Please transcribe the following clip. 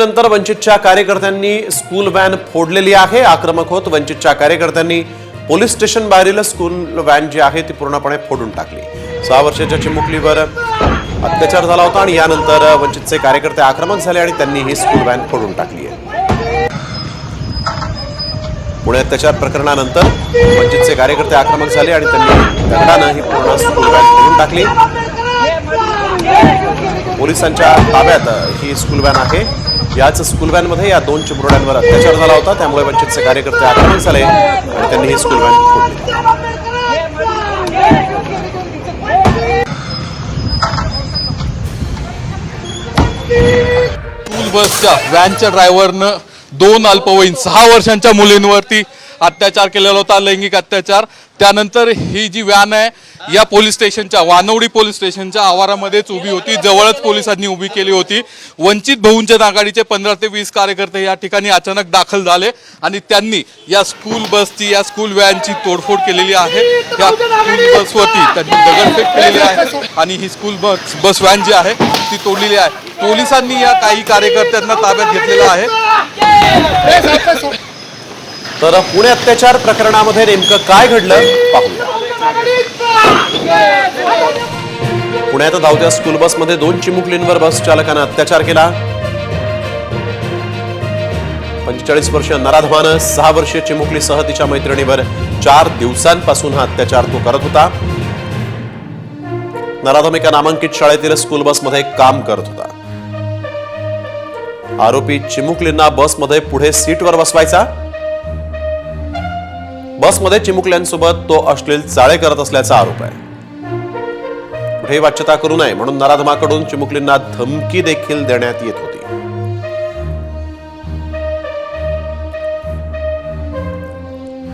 घटनेनंतर वंचितच्या कार्यकर्त्यांनी school van फोडलेली आहे। आक्रमक होत वंचितच्या कार्यकर्त्यांनी पोलीस स्टेशन बाहेरील स्कूल व्हॅन जी आहे ती पूर्णपणे फोडून टाकली। 6 वर्षाच्या चिमुकलीवर अत्याचार झाला होता आणि यानंतर वंचितचे कार्यकर्ते आक्रमक झाले आणि त्यांनी ही स्कूल व्हॅन फोडून टाकली आहे। पुणे अत्याचार प्रकरणानंतर वंचितचे कार्यकर्ते आक्रमक झाले आणि त्यांनी दगडाने ही पूर्ण स्कूल व्हॅन फोडून टाकली। पोलिसांच्या ताब्यात ही स्कूल व्हॅन आहे। याच स्कूल व्हॅन मध्ये या 2 चिमुरड्यांवर अत्याचार झाला होता, त्यामुळे वंचितचे कार्यकर्ते आक्रमक झाले आणि त्यांनी ही स्कूल व्हॅन फोडली। स्कूल बसच्या व्हॅनच्या ड्रायव्हरनं 2 अल्पवयीन 6 वर्षांच्या मुलींवरती अत्याचार केलेला होता, लैंगिक अत्याचार। त्यानंतर ही जी व्हॅन आहे या पोलीस स्टेशनच्या वानवडी पोलीस स्टेशनच्या आवारामध्येच उभी होती, जवळच पोलिसांनी उभी केली होती। वंचित बहुजन आघाडीचे 15 ते 20 कार्यकर्ते या ठिकाणी अचानक दाखल झाले आणि त्यांनी या स्कूल बसची या स्कूल व्हॅनची तोडफोड केलेली आहे। या स्कूल बसवरती त्यांनी दगडफेक केलेली आहे आणि ही स्कूल बस व्हॅन जी आहे ती तोडलेली आहे। पोलिसांनी या काही कार्यकर्त्यांना ताब्यात घेतलेलं आहे। तर पुणे अत्याचार प्रकरणामध्ये नेमकं काय घडलं पाहूया। पुण्यात धावत्या स्कूल बसमध्ये 2 चिमुकलींवर बस चालकानं अत्याचार केला। 45 वर्षीय नराधमानं 6 वर्षीय चिमुकलीसह तिच्या मैत्रिणीवर 4 दिवसांपासून हा अत्याचार तो करत होता। नराधम एका नामांकित शाळेतील स्कूल बसमध्ये काम करत होता। आरोपी चिमुकलींना बसमध्ये पुढे सीटवर बसवायचा। बसमध्ये चिमुकल्यांसोबत तो अश्लील चाळे करत असल्याचा आरोप आहे। कुठेही वाच्यता करू नये म्हणून नराधमाकडून चिमुकलींना धमकी देखील देण्यात येत होती।